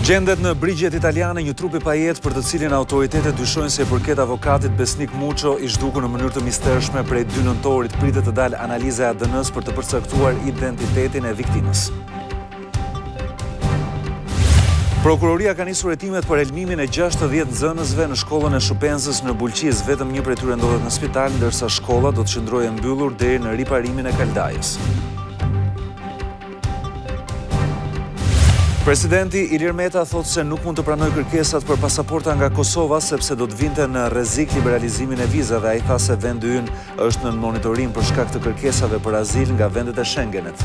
Gjendet në brigjet italiane një trup i pajet për të cilin autoritetet dyshojnë se i përket avokatit Besnik Muço i zhdukur në mënyrë të mistershme prej 2 nëntorit pritet të dalë analiza e ADN-s për të përcaktuar identitetin e viktimës. Prokuroria ka nisur hetimet për helmimin e 60 nxënësve në shkollën e Shupenzës në Bulqiz. Vetëm një prej tyre ndodhet në spital, ndërsa shkolla do të qëndrojë mbyllur deri në riparimin e kaldajës. Presidenti Ilir Meta thotë se nuk mund të pranoj kërkesat për pasaporta nga Kosova sepse do të vinte në rrezik liberalizimin e vizave. Ai tha se vendi ynë është në monitorim për shkak të kërkesave për azil nga vendet e Schengenit.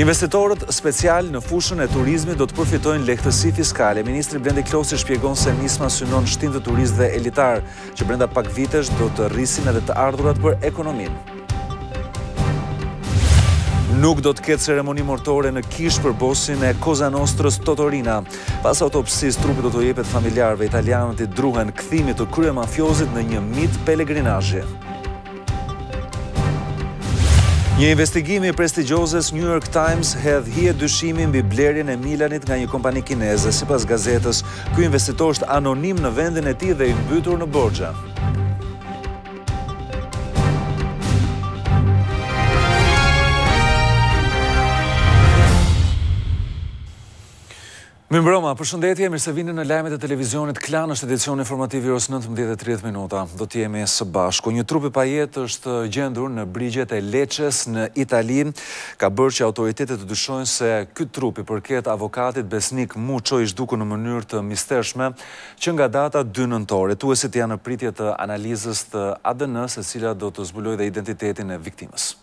Investitorët special në fushën e turizmit do të përfitojnë lehtësi fiskale. Ministri Blendi Klosi shpjegon se nisma synon shtim të turistëve elitar, që brenda pak vitesh do të rrisin edhe të ardhurat për ekonominë. Nuk do të ketë ceremoni mortore në Kish për bosin e Cosa Nostrës Totorina. Pas autopsisë, trupi do të jepet familjarëve. Italianët i druhen kthimit të kryemafiosit në një mit pelegrinazhi. Një investigim i prestigjozes New York Times hedh hije dyshimin mbi blerjen e Milanit nga një kompani kineze. Sipas gazetës, ky investitor është anonim në vendin e tij dhe i mbytur në borxhe. Mirëmbrëma, përshëndetje, mirë se vini në lajmet e televizionit Klan, është edicioni informativ i orës 19:30. Do të jemi së bashku. Një trup i pajet është gjendur në brigjet e Leçes në Itali. Ka bërë që autoritetet të dyshojnë se ky trup i përket avokatit Besnik Muço i zhdukur në mënyrë të mistershme që nga data 2 nëntor. Hetuesit janë në pritje të analizës të ADN-s, e cila do të zbulojë dhe identitetin e viktimës.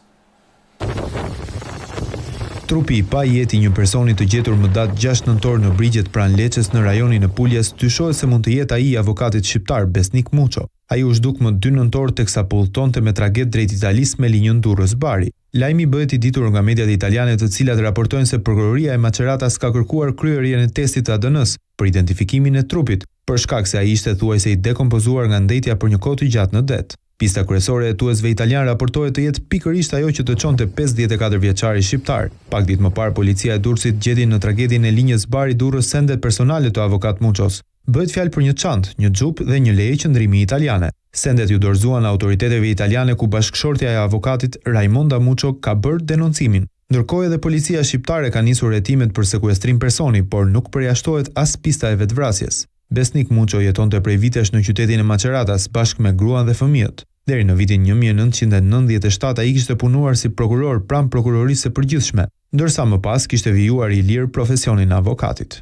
Trupi i pajeti një personi të gjetur më datë 6 nëntor në brigjet pranë Leçes në rajonin e Puljes dyshohet se mund të jetë ai avokatit shqiptar Besnik Muço. Ai u zhduk më 2 nëntor teksa po udhtonte me traget drejt Italisë me linjën Durrës-Bari. Lajmi bëhet i ditur nga mediat italiane, të cilat raportojnë se prokuroria e Maçeratas ka kërkuar kryerjen e testit të ADN-s për identifikimin e trupit, për shkak se ai ishte thuajse i dekompozuar nga ndetja për një kohë të gjatë në det. Pista kryesore e hetuesve italian raportohet të jetë pikërisht ajo që të çonte 54 vjeçari shqiptar. Pak ditë më parë, policia e Durrësit gjeti në tragedin e linjës Bari-Durrës sendet personale të avokat Muços. Bëhet fjalë për një çantë, një xhup dhe një leje qëndrimi italiane. Sendet ju dorëzuan autoriteteve italiane ku bashkëshortja e avokatit Raimonda Muço ka bërë denoncimin. Ndërkohë edhe policia shqiptare ka nisur hetimet për sekuestrim personi, por nuk përjashtohet as pista e vetvrasjes. Besnik Muço jetonte prej vitesh në qytetin e Maçeratas bashkë me gruan dhe fëmijët. Deri në vitin 1997 ai kishte punuar si prokuror pranë prokurorisë së përgjithshme, ndërsa më pas kishte vijuar i lirë profesionin e avokatit.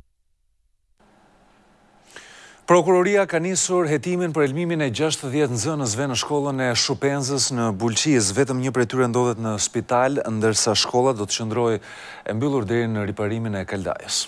Prokuroria ka nisur hetimin për helmimin e 60 nxënësve në shkollën e Shupenzës në Bulqiz. Vetëm një prej tyre ndodhet në spital, ndërsa shkolla do të qëndrojë e mbyllur deri në riparimin e kaldajës.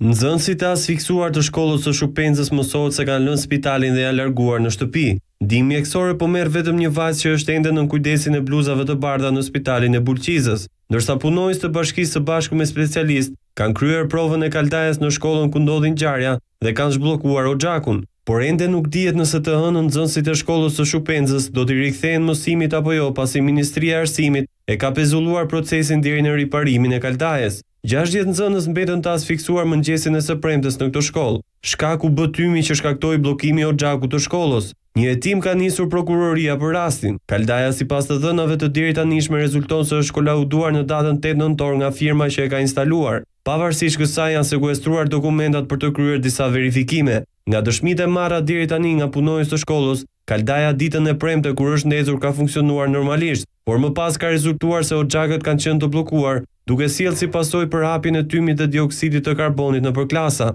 Nxënësit e asfiksuar të shkollës së Shupenzës mësohet se kanë lënë spitalin dhe janë larguar në shtëpi. Ndihmë mjekësore po merr vetëm një vajzë që është ende në kujdesin e bluzave të bardha në spitalin e Bulqizës, ndërsa punonjës të bashkisë së bashku me specialist kanë kryer provën e kaldajës në shkollën ku ndodhi ngjarja dhe kanë zhbllokuar oxhakun, por ende nuk dihet nëse të hënën nxënësit e shkollës së Shupenzës do t'i rikthehen mësimit apo jo, pasi Ministria e Arsimit e ka pezulluar procesin deri në riparimin e kaldajës. 60 nxënës mbetën të asfiksuar mëngjesin e së premtes në këtë shkollë. Shkaku bë tymi që shkaktoi bllokimi i oxhakut të shkollës. Një hetim ka nisur prokuroria për rastin. Kaldaja sipas të dhënave të deri tanishme rezulton se është kolauduar në datën 8 nëntor nga firma që e ka instaluar. Pavarësisht kësaj janë sekuestruar dokumentat për të kryer disa verifikime. Nga dëshmitë e marra deri tani nga punonjës të shkollës, kaldaja ditën e premte kur është ndezur ka funksionuar normalisht, por më pas ka rezultuar se oxhakët kanë qenë të bllokuar, duke sjellë si pasojë përhapjen e tymit të dioksidit të karbonit nëpër klasa.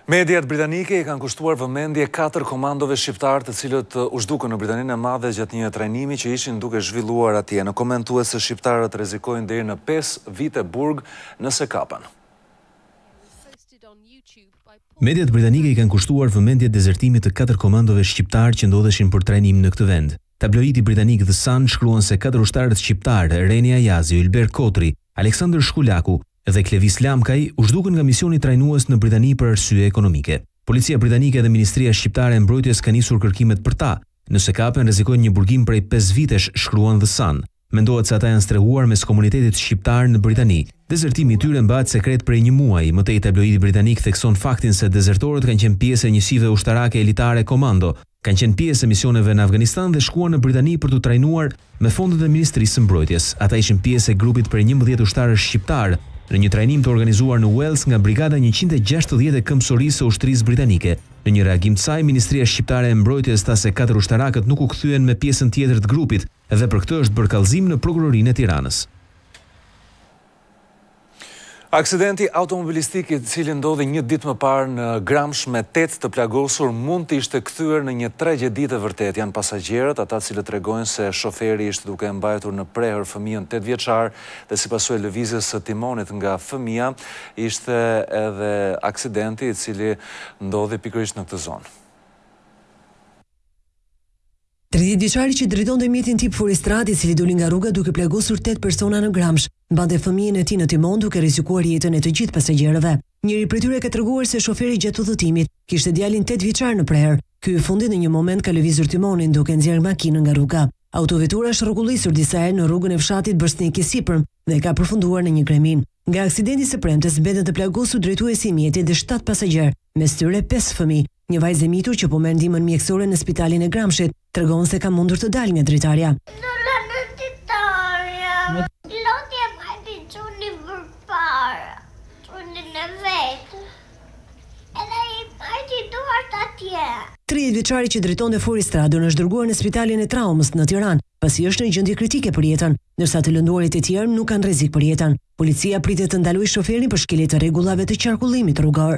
Mediat britanike i kanë kushtuar vëmendje 4 komandove shqiptar të cilët u zhdukën në Britaninë e Madhe gjatë një trajnimi që ishin duke zhvilluar atje. Në koment thuhet se shqiptarët rrezikojnë deri në 5 vite burg nëse kapen. Mediat britanike i kanë kushtuar vëmendje dezertimit të 4 komandove shqiptar që ndodheshin për trajnim në këtë vend. Tabloidi britanik The Sun shkruan se 4 ushtarët shqiptar, Reni Ajazi, Ylber Kotri, Aleksandër Shkulaku dhe Klevis Lamkaj u zhdukën nga misioni trajnues në Britani për arsye ekonomike. Policia britanike dhe Ministria Shqiptare e Mbrojtjes ka nisur kërkimet për ta. Nëse kapen rrezikojnë një burgim prej 5 vitesh, shkruan The Sun. Mendohet se ata janë strehuar mes komunitetit shqiptar në Britani. Dezertimi i tyre mbahet sekret prej një muaji. Më tej tabloidi britanik thekson faktin se dezertorët kanë qenë pjesë e njësive ushtarake elitare komando, kanë qenë pjesë e misioneve në Afganistan dhe shkuan në Britani për t'u trajnuar me fondet e Ministrisë së Mbrojtjes. Ata ishin pjesë e grupit prej 11 ushtarësh shqiptar në një trajnim të organizuar në Wales nga Brigada 160 e Këmbësorisë së Ushtrisë Britanike. Në një reagim të saj, Ministria Shqiptare e Mbrojtjes tha se 4 ushtarakët nuk u kthyen me pjesën tjetër të grupit dhe për këtë është bërë kallëzim në Prokurorinë e Tiranës. Aksidenti automobilistik i cili ndodhi një ditë më parë në Gramsh me 8 të plagosur mund të ishte kthyer në një tragjedi të vërtet. Janë pasagjerët, ata cilët tregojnë se shoferi ishte duke mbajtur në prehër fëmijën 8 vjeçar dhe si pasojë e lëvizjes së timonit nga fëmia, ishte edhe aksidenti i cili ndodhi pikërisht në këtë zonë. 30 vjeçari që drejtonte mjetin tip Forestrati, i cili doli nga rruga duke plagosur 8 persona në Gramsh, mbante fëmijën e tij në timon duke rrezikuar jetën e të gjithë pasagjerëve. Njëri prej tyre ka treguar se shoferi gjatë udhëtimit kishte djalin 8 vjeçar në prehër. Ky i fundit në një moment ka lëvizur timonin duke nxjerrë makinën nga rruga. Autovetura është rrugullisur disa herë në rrugën e fshatit Bërstnik i Sipërm dhe ka përfunduar në një kremin. Nga aksidenti së premtes mbeten të plagosur drejtuesi i mjetit dhe 7 pasagjerë, mes tyre 5 fëmijë. Një vajzë e mitur që po merr ndihmën mjekësore në spitalin e Gramshit tregon se ka mundur të dalë nga dritarja. Lotja vajti çuni përpara, çunin e vetë, edhe i vajti duart atje. 30 vjeçari që drejtonte Forestradën është dërguar në spitalin e traumës në Tiranë, pasi është në gjendje kritike për jetën, ndërsa të lënduarit e tjerë nuk kanë rrezik për jetën. Policia pritet të ndalojë shoferin për shkelje të rregullave të qarkullimit rrugor.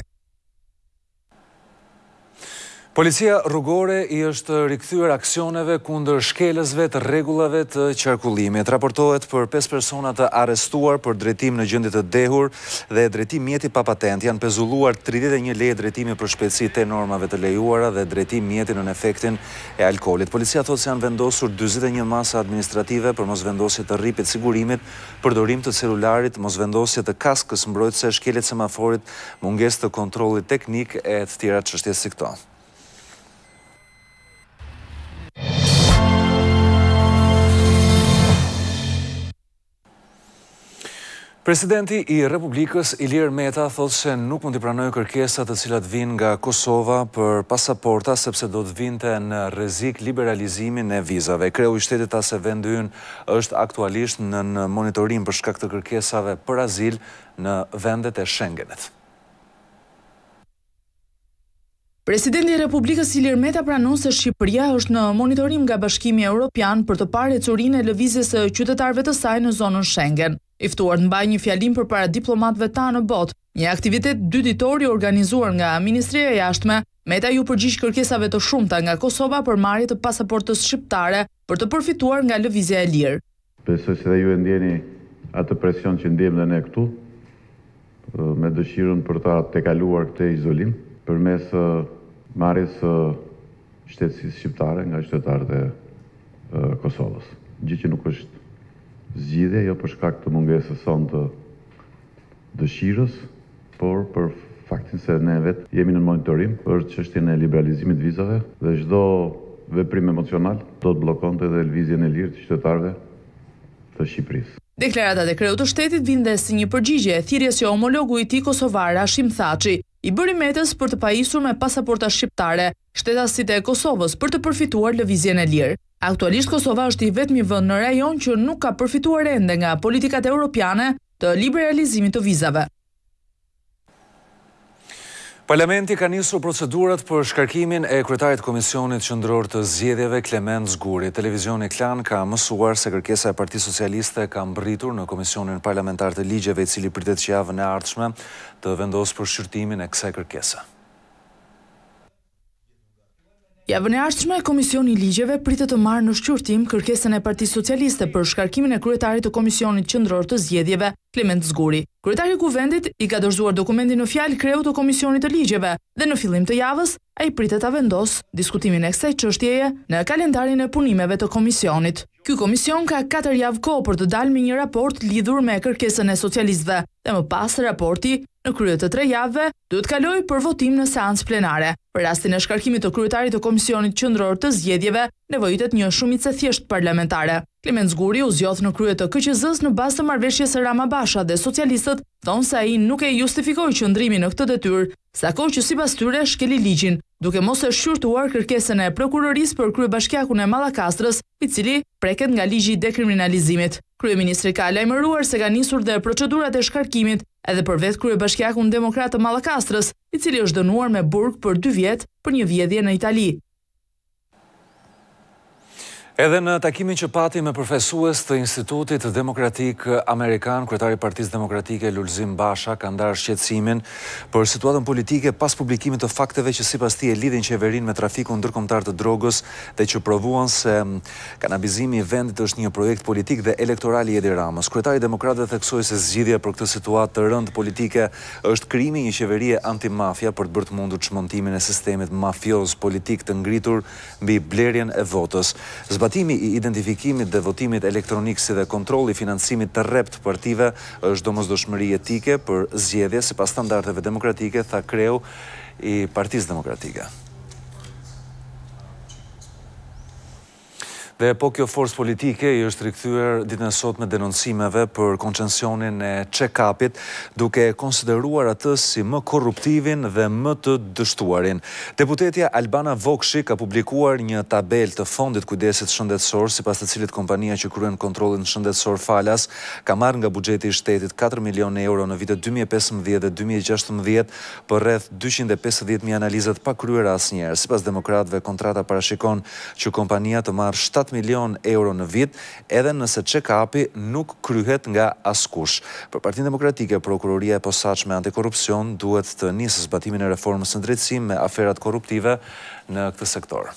Policia rrugore i është rikthyer aksioneve kundër shkelësve të rregullave të qarkullimit. Raportohet për 5 persona të arrestuar për drejtim në gjendje të dehur dhe drejtim mjeti pa patent. Janë pezulluar 31 leje drejtimi për shpejtësi te normave të lejuara dhe drejtim mjeti në efektin e alkoolit. Policia thotë se janë vendosur 41 masa administrative për mosvendosje të rripit sigurimit, përdorim të celularit, mosvendosje të kaskës mbrojtëse, shkeljet semaforit, mungesë të kontrollit teknik e të tjera çështje si këto. Presidenti i Republikës, Ilir Meta, thotë se nuk mund t'i pranojë kërkesat të cilat vinë nga Kosova për pasaporta sepse do të vinte në rrezik liberalizimin e vizave. Kreu i shtetit tha se vendi ynë është aktualisht në monitorim për shkak të kërkesave për azil në vendet e Schengenit. Presidenti i Republikës Ilir Meta pranon se Shqipëria është në monitorim nga Bashkimi Evropian për të parë ecurinë e lëvizjes së qytetarëve të saj në zonën Schengen. I ftuar të mbajë një fjalim përpara diplomatëve tanë në botë, një aktivitet 2 ditor i organizuar nga Ministria e Jashtme, Meta ju përgjigj kërkesave të shumta nga Kosova për marrje të pasaportës shqiptare për të përfituar nga lëvizja e lirë. Besoj se ju e ndjeni atë presion që ndjejmë dhe ne këtu, me dëshirën për ta tejkaluar këtë izolim, përmes marrjes së shtetësisë shqiptare nga qytetarët e Kosovës. Gjë që nuk është zgjidhje jo për shkak të mungesës sonë të dëshirës, por për faktin se ne vetë jemi në monitorim për çështjen e liberalizimit të vizave dhe çdo veprim emocional do të bllokonte edhe lëvizjen e lirë të qytetarëve të Shqipërisë. Deklaratat e kreut të shtetit vinde si një përgjigje e thirrjes që homologu i tij kosovar Hashim Thaçi i bëri Metës për të pajisur me pasaporta shqiptare shtetasit e Kosovës për të përfituar lëvizjen e lirë. Aktualisht Kosova është i vetmi vend në rajon që nuk ka përfituar ende nga politikat europiane të liberalizimit të vizave. Parlamenti ka nisur procedurat për shkarkimin e kryetarit Komisionit Qendror të Zgjedhjeve Klement Zguri. Televizioni Klan ka mësuar se kërkesa e Partisë Socialiste ka mbërritur në Komisionin Parlamentar të Ligjeve, i cili pritet që javën e ardhshme të vendosë për shqyrtimin e kësaj kërkese. Javën e ardhshme, Komisioni i Ligjeve pritet të marrë në shqyrtim kërkesën e Partisë Socialiste për shkarkimin e kryetarit të Komisionit Qendror të Zgjedhjeve, Klement Zguri. Kryetari i Kuvendit i ka dorëzuar dokumentin në fjalë kreut të Komisionit të Ligjeve dhe në fillim të javës ai pritet ta vendosë diskutimin e kësaj çështjeje në kalendarin e punimeve të komisionit. Ky komision ka 4 javë kohë për të dalë me një raport lidhur me kërkesën e socialistëve dhe më pas raporti në krye të 3 javëve duhet kalojë për votim në seancë plenare. Për rastin e shkarkimit të kryetarit të Komisionit Qendror të Zgjedhjeve, nevojitet një shumicë thjesht parlamentare. Klement Zguri u zgjodh në krye të KQZ-s në bazë të marrëveshjes së Rama Basha dhe socialistët thonë se ai nuk e justifikoi qëndrimin në këtë detyrë, sako që sipas tyre shkeli ligjin, duke mos e shqyrtuar kërkesën e prokurorisë për kryebashkiakun e Mallakastrës, i cili preket nga ligji i dekriminalizimit. Kryeministri ka lajmëruar se ka nisur dhe procedurat e shkarkimit edhe për vetë kryebashkiakun demokrat të Mallakastrës, i cili është dënuar me burg për 2 vjet për një vjedhje në Itali. Edhe në takimin që pati me përfaqësues të Institutit Demokratik Amerikan, kryetari i Partisë Demokratike Lulzim Basha ka ndarë shqetësimin për situatën politike pas publikimit të fakteve që sipas tij e lidhin qeverinë me trafikun ndërkombëtar të drogës dhe që provuan se kanabizimi i vendit është një projekt politik dhe elektoral i Edi Ramës. Kryetari i Demokratëve theksoi se zgjidhja për këtë situatë të rëndë politike është krijimi i një qeverie antimafia për të bërë të mundur çmontimin e sistemit mafioz politik të ngritur mbi blerjen e votës. Zbatimi i identifikimit dhe votimit elektronik si dhe kontrolli i financimit të rrep të partive është domosdoshmëri etike për zgjedhje sipas standardeve demokratike, tha kreu i Partisë Demokratike. Dhe po kjo forcë politike i është rikthyer ditën e sotme denoncimeve për koncesionin e check-upit, duke konsideruar atë si më korruptivin dhe më të dështuarin. Deputetja Albana Vokshi ka publikuar një tabel të fondit kujdesit shëndetësor, sipas të cilit kompania që kryen kontrollin shëndetësor falas ka marrë nga buxheti i shtetit 4 milionë euro në vitet 2015 dhe 2016 për rreth 250.000 analizat pa kryer asnjëherë. Sipas demokratëve, kontrata parashikon që kompania të marrë 7 milion euro në vit, edhe nëse check-upi nuk kryhet nga askush. Për Partinë Demokratike, prokuroria e posaçme antikorrupsion duhet të nisë zbatimin e reformës në drejtësi me aferat korruptive në këtë sektor.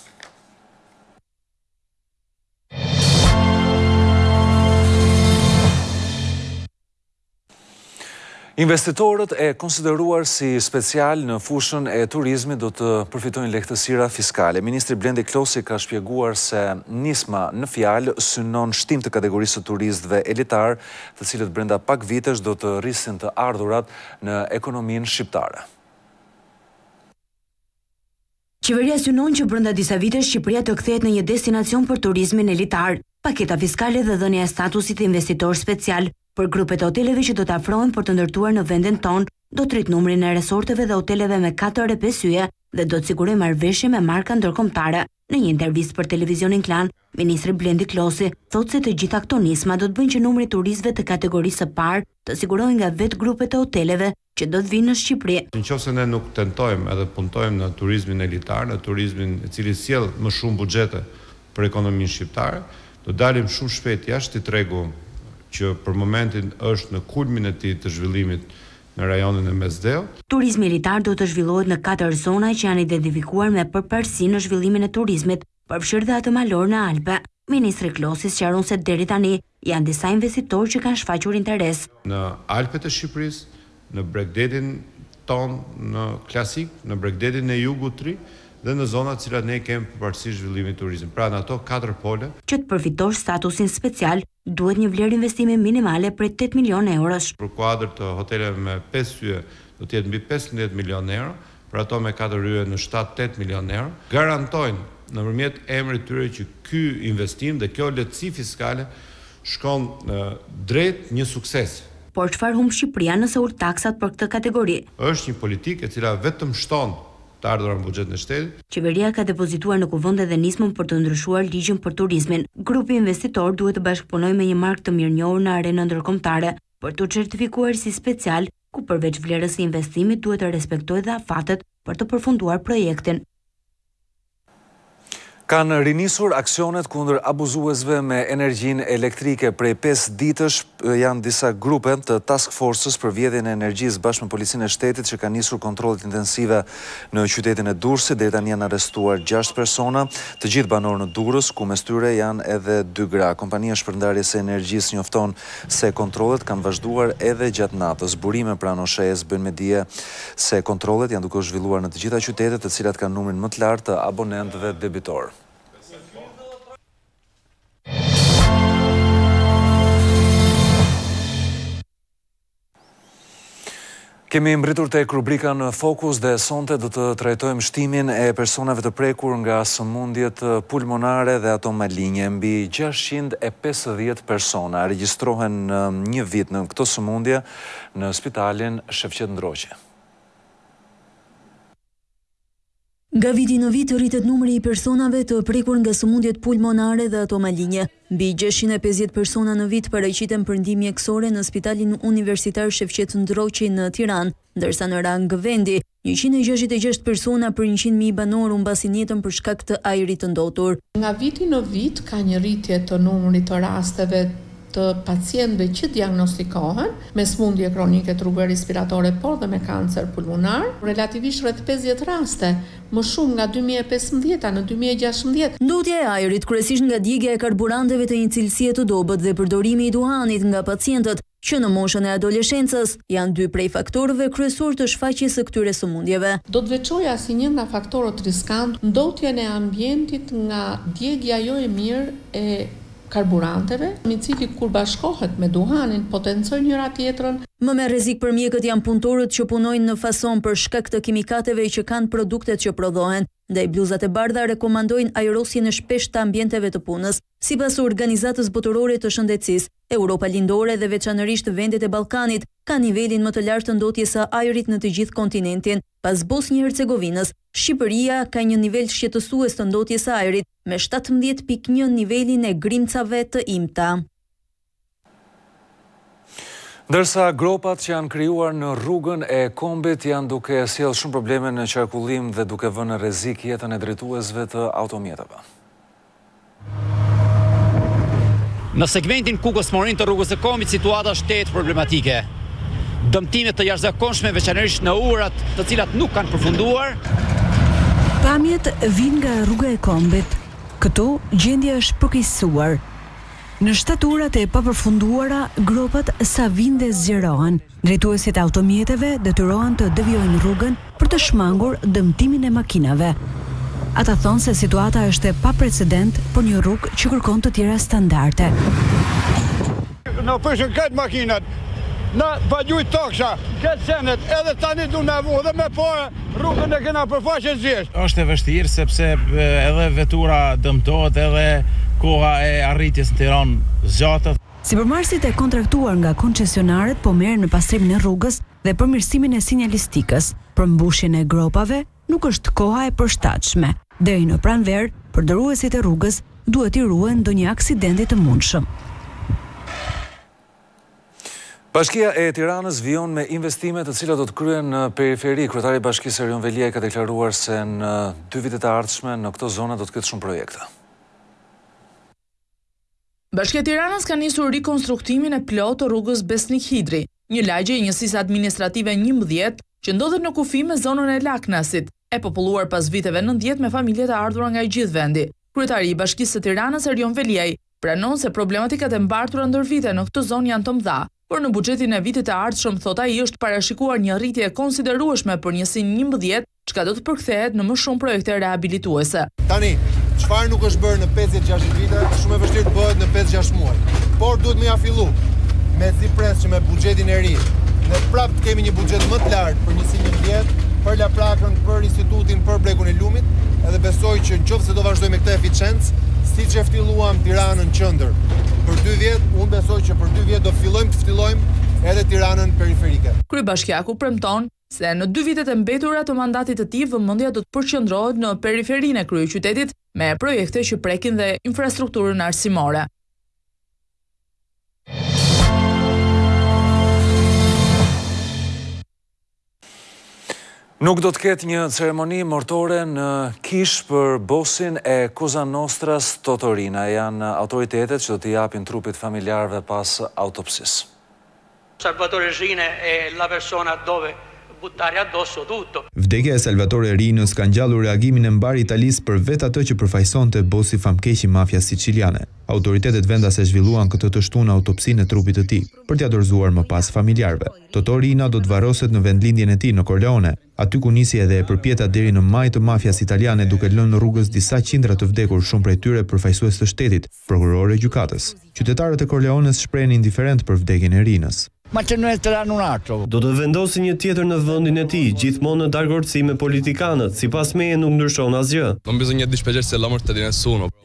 Investitorët e konsideruar si special në fushën e turizmit do të përfitojnë lehtësira fiskale. Ministri Blendi Klosi ka shpjeguar se nisma në fjalë synon shtim të kategorisë të turistëve elitar, të cilët brenda pak vitesh do të rrisin të ardhurat në ekonominë shqiptare. Qeveria synon që brenda disa vitesh Shqipëria të kthehet në një destinacion për turizmin elitar. Paketa fiskale dhe dhënia e statusit investitor special për grupet e hoteleve që do të afrohen për të ndërtuar në vendin ton, do të rrit numrin e resorteve dhe hoteleve me 4 e 5 yje dhe do të sigurojë marrëveshje me marka ndërkombëtare. Në një intervistë për televizionin Klan, ministri Blendi Klosi thotë se të gjitha këto nisma do të bëjnë që numri i turistëve të kategorisë së parë të sigurohen nga vetë grupet e hoteleve që do të vinë në Shqipëri. Nëse ne nuk tentojmë edhe puntojmë në turizmin elitar, në turizmin i cili sjell më shumë buxhete për ekonominë shqiptare, do dalim shumë shpejt jashtë i tregu që për momentin është në kulmin e tij të zhvillimit në rajonin e Mesdheu. Turizmi elitar do të zhvillohet në 4 zona që janë identifikuar me përparësi në zhvillimin e turizmit, përfshirë dhe atë malor në Alpe. Ministri Klosi sqaron se deri tani janë disa investitorë që kanë shfaqur interes. Në Alpet e Shqipërisë, në bregdetin ton në klasik, në bregdetin e jugut të ri dhe në zonat cilat ne kemi përparësi zhvillimit turizmit. Pra në ato 4 pole. Që të përfitosh statusin special, duhet një vlerë investimi minimale prej 8 milionë eurosh. Për kuadër të hoteleve me 5 yje do të jetë mbi 15 milionë euro, për ato me 4 yje në 7-8 milionë euro. Garantojnë nëpërmjet emrit tyre që ky investim dhe kjo lehtësi fiskale shkon drejt një suksesi. Por çfarë humb Shqipëria nëse ul taksat për këtë kategori? Është një politikë e cila vetëm shton të ardhurat në buxhetin e shtetit. Qeveria ka depozituar në kuvend edhe nismën për të ndryshuar ligjin për turizmin. Grupi investitor duhet të bashkëpunojë me një markë të mirënjohur në arenën ndërkombëtare për të certifikuar si special, ku përveç vlerës së investimit duhet të respektojë dhe afatet për të përfunduar projektin. Kanë rinisur aksionet kundër abuzuesve me energjinë elektrike. Prej 5 ditësh janë disa grupe të task forces për vjedhjen e energjisë bashkë me policinë e shtetit që kanë nisur kontrollet intensive në qytetin e Durrësit. Deri tani janë arrestuar 6 persona, të gjithë banorë në Durrës, ku mes tyre janë edhe 2 gra. Kompania Shpërndarjes së Energjisë njofton se kontrollet kanë vazhduar edhe gjatë natës. Burime pranë OSHE-s bëjnë me dije se kontrollet janë duke u zhvilluar në të gjitha qytetet, të cilat kanë numrin më të lartë të abonentëve debitor. Kemi mbritur tek rubrika në Fokus dhe sonte do të trajtojmë shtimin e personave të prekur nga sëmundjet pulmonare dhe ato maligne. Mbi 650 persona regjistrohen një vit në këto sëmundje në spitalin Shefqet Ndroqi. Nga viti në vit rritet numri i personave të prekur nga sëmundjet pulmonare dhe ato maligne. Mbi 650 persona në vit paraqiten për ndihmë mjekësore në Spitalin Universitar Shefqet Ndroqi në Tiranë, ndërsa në rang vendi 166 persona për 100.000 banor humbasin jetën për shkak të ajrit të ndotur. Nga viti në vit ka një rritje të numrit të rasteve të pacientëve që diagnostikohen me sëmundje kronike të rrugëve respiratore, por dhe me kancer pulmonar, relativisht rreth 50 raste, më shumë nga 2015 në 2016. Ndotja e ajrit, kryesisht nga djegja e karburanteve të një cilësie të dobët dhe përdorimi i duhanit nga pacientët që në moshën e adoleshencës, janë dy prej faktorëve kryesor të shfaqjes së këtyre sëmundjeve. Do të veçoja si një nga faktorët riskantë ndotjen e ambientit nga djegja jo e mirë e karburanteve, i cili kur bashkohet me duhanin potencojnë njëra tjetrën. Më me rrezik për mjekët janë punëtorët që punojnë në fason për shkak të kimikateve që kanë produktet që prodhohen. Ndaj bluzat e bardha rekomandojnë ajrosjen e shpeshtë të ambienteve të punës. Sipas Organizatës Botërore të Shëndetësisë, Europa Lindore dhe veçanërisht vendet e Ballkanit ka nivelin më të lartë të ndotjes së ajrit në të gjithë kontinentin. Pas Bosnjë-Hercegovinës, Shqipëria ka një nivel shqetësues të ndotjes së ajrit me 17.1 nivelin e grimcave të imta. Ndërsa gropat që janë krijuar në rrugën e kombit janë duke sjellë shumë probleme në qarkullim dhe duke vënë në rrezik jetën e drejtuesve të automjeteve. Në segmentin Kukës-Morin të rrugës së kombit situata është tetë problematike. Dëmtime të jashtëzakonshme veçanërisht në urat, të cilat nuk kanë përfunduar. Pamjet vijnë nga rruga e kombit. Këtu gjendja është përkeqësuar. Në shtaturat e papërfunduara, gropat sa vinë dhe zgjerohen. Drejtuesit e automjeteve detyrohen të devijojnë rrugën për të shmangur dëmtimin e makinave. Ata thonë se situata është e paprecedent për një rrugë që kërkon të tjera standarde. Në pëshën këtë makinat, në pagjujt toksha, këtë senet, edhe tani du në vu dhe me pore, rrugën e kena përfaqe zjesht. Është e vështirë sepse edhe vetura dëmtohet edhe koha e arritjes në Tiranë zgjatet. Sipërmarrësit e kontraktuar nga koncesionarët po merren në pastrimin e rrugës dhe përmirësimin e sinjalistikës. Për mbushjen e gropave nuk është koha e përshtatshme. Deri në pranverë, përdorësit e rrugës duhet i ruajnë ndonjë aksidenti të mundshëm. Bashkia e Tiranës vijon me investime të cilat do të kryhen në periferi. Kryetari i Bashkisë Erion Veliaj ka deklaruar se në 2 vitet e ardhshme në këto zona do të ketë shumë projekte. Bashkia e Tiranës ka nisur rikonstruktimin e plot të rrugës Besnik Hidri, një lagje e njësisë administrative 11 që ndodhet në kufi me zonën e Laknasit, e populluar pas viteve 90 me familje të ardhura nga i gjithë vendi. Kryetari i Bashkisë së Tiranës Erion Veliaj pranon se problematikat e mbartura ndër vite në këtë zonë janë të mëdha, por në buxhetin e vitit të ardhshëm, thot ai, është parashikuar një rritje konsiderueshme për njësinë 11, çka do të përkthehet në më shumë projekte rehabilituese. Tani, çfarë nuk është bërë në 50-60 vite, është shumë e vështirë të bëhet në 5-6 muaj. Por duhet më ja fillu me zipres që me buxhetin e ri. Ne prapë të kemi një buxhet më të lartë për njësinë 11, për laprakën, për institutin, për brekun e lumit, edhe besoj që nëse do vazhdojmë me këtë eficiencë, siç e filluam Tiranën qendër për 2 vjet, unë besoj që për 2 vjet do fillojmë të fillojmë edhe Tiranën periferike. Kryebashkiaku premton se në 2 vitet e mbetura të mandatit të tij, vëmendja do të përqendrohet në periferinë e kryeqytetit me projekte që prekin dhe infrastrukturën arsimore. Nuk do të ketë një ceremoni mortore në Kish për bosin e Cosa Nostras Totorina. Janë autoritetet që do t'i japin trupit familjarëve pas autopsisë. Salvatore Rine è la persona dove buttare addosso tutto. Vdekja e Salvatore Rinës ka ngjallur reagimin e mbar Italisë për vetë atë që përfaqësonte bosi famkeq i mafias siciliane. Autoritetet vendase zhvilluan këtë të shtunë autopsinë e trupit të tij për t'ia dorëzuar më pas familjarëve. Toto Rina do të varroset në vendlindjen e tij në Corleone, aty ku nisi edhe e përpjeta deri në maj të mafias italiane duke lënë në rrugës disa qindra të vdekur, shumë prej tyre përfaqësues të shtetit, prokurorë e gjykatës. Qytetarët e Corleones shprehen indiferent për vdekjen e Rinës. Do të vendosi një tjetër në vendin e tij, gjithmonë në darkësi me politikanët, sipas meje nuk ndryshon asgjë.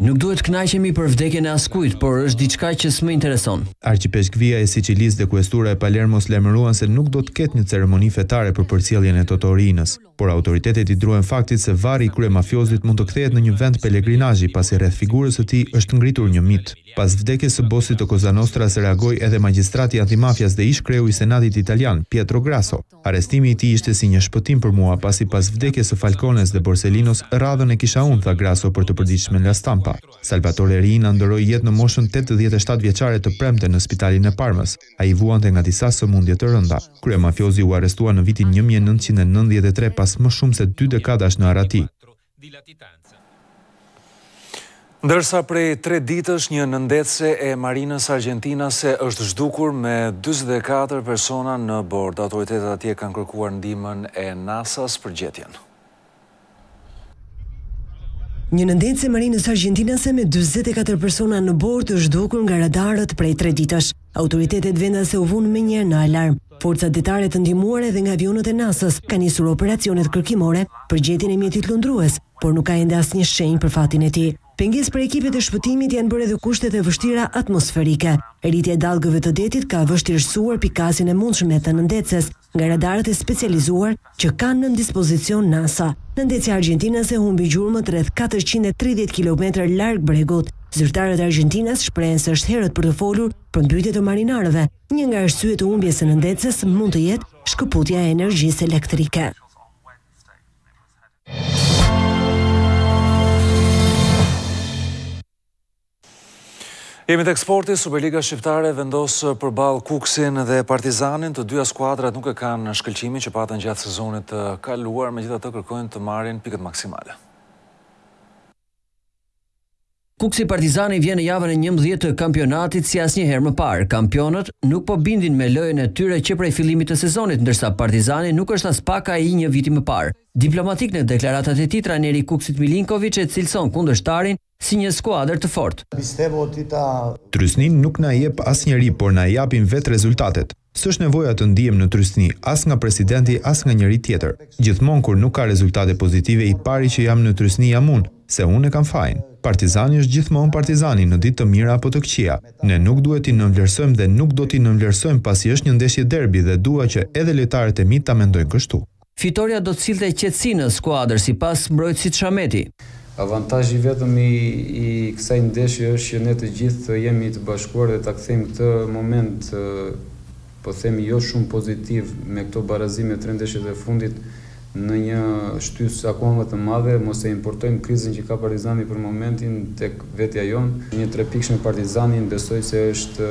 Nuk duhet kënaqemi për vdekjen e askujt, por është diçka që s'më intereson. Arqipeshkvia e Sicilisë dhe kuestura e Palermos lajmëruan se nuk do të ketë një ceremoni fetare për përcjelljen e Totorinës, por autoritetet i druhen faktit se varri i kryemafiosit mund të kthehet në një vend pelegrinazhi pasi rreth figurës së tij është ngritur një mit. Pas vdekjes së bosit të Cosa Nostras reagoi edhe magjistrati antimafias dhe ish kreu i Senatit italian, Pietro Grasso. Arrestimi i tij ishte si një shpëtim për mua pasi pas vdekjes së Falcones dhe Borsellinos radhën e kisha unë, tha Grasso për të përditshme La Stampa. Salvatore Riina ndëroi jetë në moshën 87 vjeçare të premte në spitalin e Parmës. Ai vuante nga disa sëmundje të rënda. Kryemafiozi u arrestua në vitin 1993 pas më shumë se 2 dekadash në Arati. Ndërsa prej 3 ditësh një nëndetse e marinës argjentinase është zhdukur me 44 persona në bord. Autoritetet atje kanë kërkuar ndihmën e NASA-s për gjetjen. Një nëndetse e marinës argjentinase me 44 persona në bord është zhdukur nga radarët prej 3 ditësh. Autoritetet vendase u vunë menjëherë në alarm. Forcat detare të ndihmuar edhe nga avionët e NASA-s kanë nisur operacionet kërkimore për gjetjen e mjetit lundrues, por nuk ka ende asnjë shenjë për fatin e tij. Pengesë për ekipet e shpëtimit janë bërë edhe kushtet e vështira atmosferike. Rritja e dallgëve të detit ka vështirësuar pikasjen e mundshme të nëndetses nga radarët e specializuar që kanë në dispozicion NASA. Nëndetsia argjentinase humbi gjurmët rreth 430 km larg bregut. Zyrtarët e Argjentinas shprehen se është herët për të folur për mbytyjet e marinarëve. Një nga arsyet e humbjes së nëndetses mund të jetë shkëputja e energjisë elektrike. Jemi të eksporti, Superliga Shqiptare vendosë përballë Kuksin dhe Partizanin, të dyja skuadrat nuk e kanë shkëlqimin që patën gjatë sezonit të kaluar, megjithatë kërkojnë të marrin pikët maksimale. Kuksi Partizani vjen në javën e 11 të kampionatit si asnjëherë më parë. Kampionët nuk po bindin me lojën e tyre që prej fillimit të sezonit, ndërsa Partizani nuk është as pak ai një viti më parë. Diplomatik në deklaratat e tij, trajneri i Kuksit Milinković e cilëson kundërshtarin si një skuadër të fortë. Trysnin nuk na jep asnjëri, por na japin vetë rezultatet. S'është nevoja të ndihem në trysni as nga presidenti as nga njëri tjetër. Gjithmonë kur nuk ka rezultate pozitive, i pari që jam në trysni jam unë, se unë e kam fajin. Partizani është gjithmonë Partizani në ditë të mira apo të këqija. Ne nuk duhet t'i nënvlerësojmë dhe nuk do t'i nënvlerësojmë pasi është një ndeshje derbi dhe dua që edhe lojtarët e mi ta mendojnë kështu. Fitoria do të sillte qetësi në skuadër sipas mbrojtësit Shameti. Avantazhi vetëm i kësaj ndeshje është që ne të gjithë jemi të bashkuar dhe ta kthejmë këtë moment, po themi jo shumë pozitiv me këto barazime 3 ndeshjet e fundit në një shtysë akoma të madhe, mos e importojmë krizën që ka Partizani për momentin tek vetja jonë. Një 3 pikësh me Partizanin besoj se është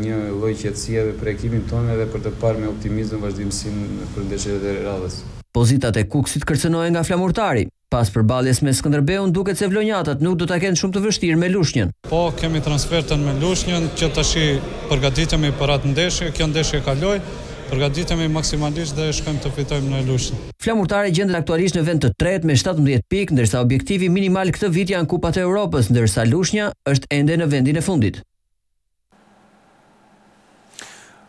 një lloj qetësie edhe për ekipin tonë edhe për të parë me optimizëm vazhdimsinë për ndeshjet e radhës. Pozitat e Kuksit kërcënohen nga flamurtari. Pas përballjes me Skënderbeun duket se vlonjatat nuk do ta kenë shumë të vështirë me Lushnjën. Po, kemi transfertën me Lushnjën, që tash përgatitemi për atë ndeshje, kjo ndeshje kaloi. Përgatitemi maksimalisht dhe shkojmë të fitojmë në Lushnjë. Flamurtari gjendet aktualisht në vend të tretë me 17 pikë, ndërsa objektivi minimal këtë vit janë Kupat e Europës, ndërsa Lushnja është ende në vendin e fundit.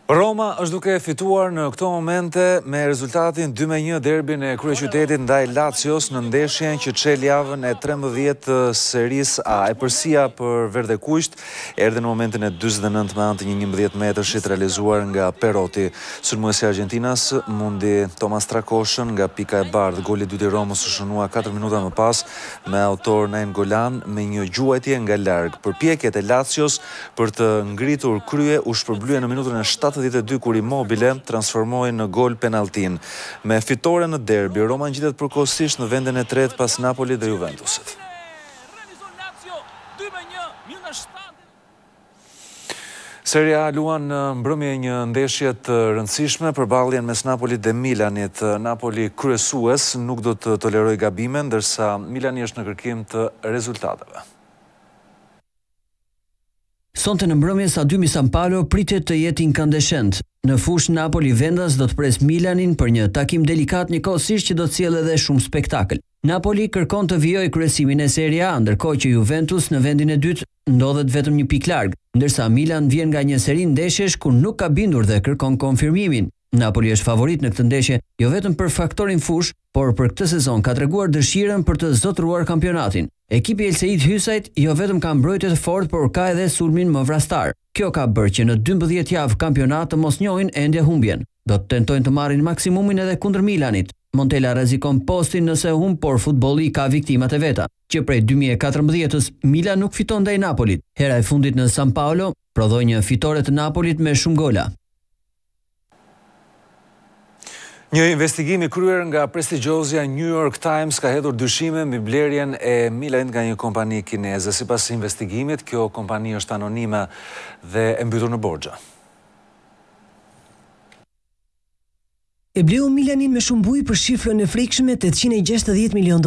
Roma është duke fituar në këto momente me rezultatin 2-1 derbin e kryeqytetit ndaj Lazios në ndeshjen që çel javën e 13 seris A. E përsia për Verde Kuqt erdhi në momentin e 49 me anë të një 11 metrëshit realizuar nga Perotti. Sulmuesi i Argjentinas mundi Tomas Trakoshën nga pika e bardhë. Goli i dytë i Romës u shënua 4 minuta më pas me autor Nain Golan me një gjuajtje nga larg. Përpjekjet e Lazios për të ngritur krye u shpërblyen në minutën e 72 kur Immobile transformoi në gol penaltin. Me fitore në derbi, Roma ngjitet përkohësisht në vendin e tretë pas Napoli dhe Juventusit. Serie A luan në mbrëmje një ndeshje të rëndësishme përballjen mes Napolit dhe Milanit. Napoli kryesues nuk do të tolerojë gabime, ndërsa Milani është në kërkim të rezultateve. Sonte në mbrëmje Sadymi Sampalo pritet të jetë inkandeshent. Në fushë Napoli vendas do të pres Milanin për një takim delikat njëkohësisht që do të sjellë edhe shumë spektakël. Napoli kërkon të vijojë kryesimin e Serie A, ndërkohë që Juventus në vendin e dytë ndodhet vetëm një pikë larg, ndërsa Milan vjen nga një seri ndeshjesh ku nuk ka bindur dhe kërkon konfirmimin. Napoli është favorit në këtë ndeshje jo vetëm për faktorin fush, por për këtë sezon ka treguar dëshirën për të zotëruar kampionatin. Ekipi Elseid Hysajt jo vetëm ka mbrojtje të fortë, por ka edhe sulmin më vrastar. Kjo ka bërë që në 12 javë kampionat të mos njohin ende humbjen. Do të tentojnë të marrin maksimumin edhe kundër Milanit. Montella rrezikon postin nëse humb, por futbolli ka viktimat e veta. Që prej 2014-s Milan nuk fiton ndaj Napolit. Hera e fundit në San Paolo prodhoi një fitore të Napolit me shumë gola. Një investigim i kryer nga prestigjozja New York Times ka hedhur dyshime mbi blerjen e Milanit nga një kompani kineze. Sipas investigimit, kjo kompani është anonime dhe e mbytur në borxha. E bleu Milanin me shumë bujë për shifrën e frikshme $860 milion.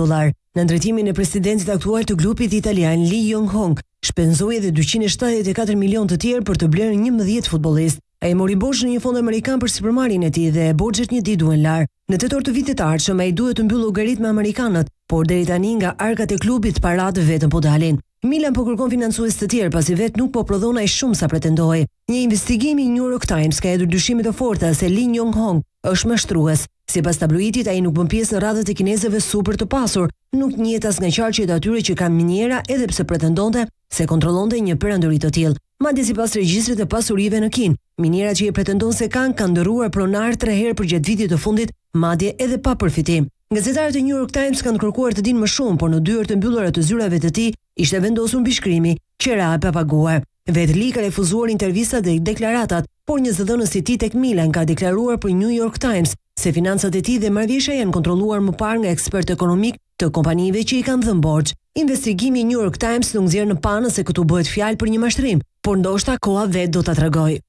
Në ndërtimin e presidentit aktual të grupit italian Lee Yong-hong, shpenzoi edhe 274 milion të tjerë për të blerë 11 futbollist. Ai mori borxh në një fond amerikan për sipërmarrjen e tij dhe borxhet një ditë duhen lar. Në tetor të vitit të ardhshëm ai duhet të mbyllë llogarit me amerikanët, por deri tani nga arkat e klubit paratë vetëm po dalin. Milan po kërkon financues të tjerë pasi vet nuk po prodhon ai shumë sa pretendoi. Një investigim i New York Times ka hedhur dyshime të forta se Lee Yong-hong është mashtrues. Sipas tabloidit, ai nuk bën pjesë në radhët e kinezëve super të pasur, nuk njihet as nga qarqet e atyre që kanë miniera, edhe pse pretendonte se kontrollonte një perandori të tillë. Madje sipas regjistrit të pasurive në Kinë, minierat që i pretendon se kanë ndërruar pronar 3 herë përgjatë vitit të fundit, madje edhe pa përfitim. Gazetarët e New York Times kanë kërkuar të dinë më shumë, por në dyert të mbyllura të zyrave të tij ishte vendosur mbi shkrimi qera e papaguar. Vetë Lee ka refuzuar intervistat dhe deklaratat, por një zëdhënës i tij tek Milan ka deklaruar për New York Times se financat e tij dhe marrëveshja janë kontrolluar më parë nga ekspert ekonomik të kompanive që i kanë dhënë borxh. Investigimi i New York Times nuk nxjerr në panë se këtu bëhet fjalë për një mashtrim, por ndoshta koha vetë do ta tregojë.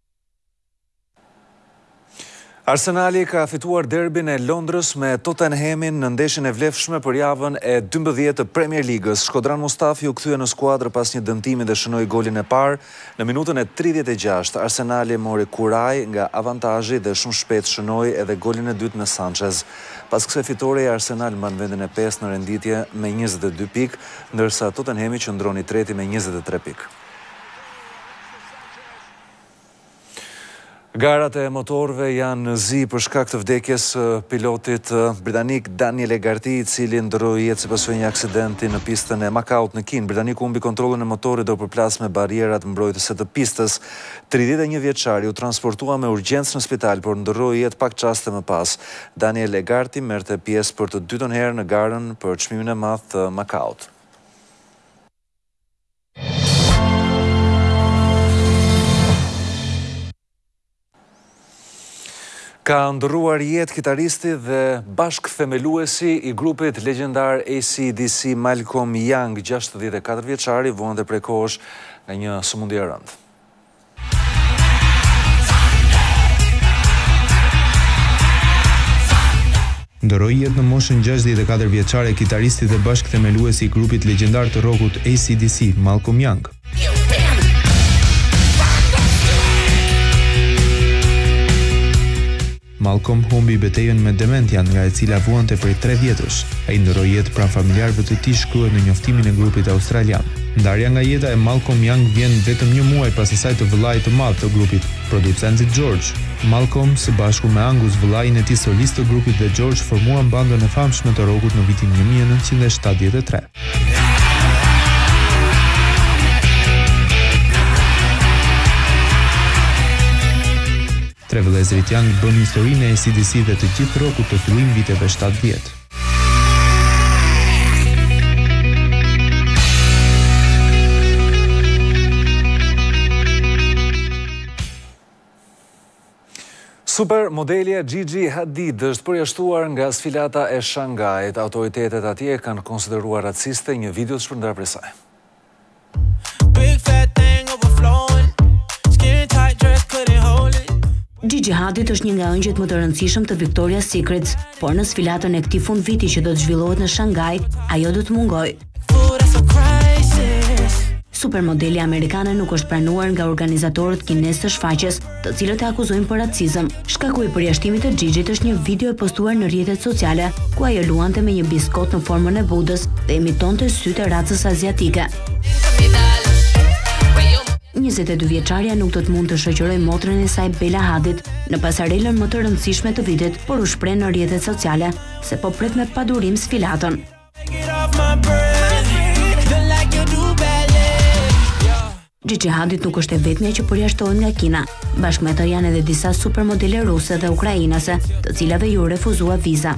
Arsenali ka fituar derbin e Londrës me Tottenhamin në ndeshjen e vlefshme për javën e 12 të Premier Ligës. Shkodran Mustafi u kthye në skuadrë pas një dëmtimi dhe shënoi golin e parë. Në minutën e 36, Arsenali mori kuraj nga avantazhi dhe shumë shpejt shënoi edhe golin e dytë në Sanchez. Pas kësaj fitoreje, Arsenal mban vendin e 5 në renditje me 22 pikë, ndërsa Tottenhami qëndroni treti me 23 pikë. Garat e motorëve janë në zi për shkak të vdekjes pilotit britanik Daniel Egarty, i cili ndroi jetë sipas një aksidenti në pistën e Macaut në Kinë. Britaniku humbi kontrollin e motorit dhe u përplas me barierat mbrojtëse të pistës. 31 vjeçari u transportua me urgjencë në spital, por ndroi jetë pak çaste më pas. Daniel Egarty merrte pjesë për të dytën herë në garën për çmimin e madh të Macaut. Ka ndërruar jetë kitaristi dhe bashkëthemeluesi i grupit legjendar AC/DC Malcolm Young, 64 vjeçari, vonte prej kohësh nga një sëmundje e rëndë. Ndëroi jetë në moshën 64 vjeçare kitaristi dhe bashkëthemeluesi i grupit legjendar të rockut AC/DC Malcolm Young. Malcolm humbi betejën me dementian, nga e cila vuante prej 3 vjetësh. Ai ndëroi jetë pranë familjarëve të tij, shkruhet në njoftimin e grupit australian. Ndarja nga jeta e Malcolm Young vjen vetëm një muaj pas asaj të vëllait të madh të grupit, producentit George. Malcolm, së bashku me Angus, vëllain e tij solist të grupit, dhe George formuan bandën e famshme të rockut në vitin 1973. Tre vëllezërit Young bën historinë e AC/DC dhe të gjithë rockut të fillim viteve 70. Supermodelja Gigi Hadid është përjashtuar nga sfilata e Shangajit. Autoritetet atje kanë konsideruar raciste një video të shpërndar prej saj. Gigi Hadid është një nga ëngjët më të rëndësishëm të Victoria's Secrets, por në sfilatën e këtij fundviti që do të zhvillohet në Shangaj, ajo do të mungojë. Supermodeli amerikane nuk është pranuar nga organizatorët kinesë të shfaqjes, të cilët e akuzojnë për racizëm. Shkaku i përjashtimit të Xhixhit është një video e postuar në rrjetet sociale, ku ajo luante me një biskot në formën e Budës dhe imitonte sytë e racës aziatike. 22 vjeçaria nuk do të mund të shoqëroj motrën e saj Bela Hadit në pasarelën më të rëndësishme të vitit, por u shpreh në rrjetet sociale se po pret me padurim sfilatën. Xhixhi Hadit nuk është e vetmja që përjashtohet nga Kina. Bashkë me të janë edhe disa supermodele ruse dhe ukrainase, të cilave ju refuzua viza.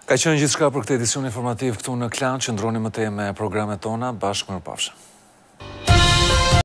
Ka qenë gjithçka për këtë edicion informativ këtu në Klan, qëndroni më tej me programet tona, bashkë mirëpafshim.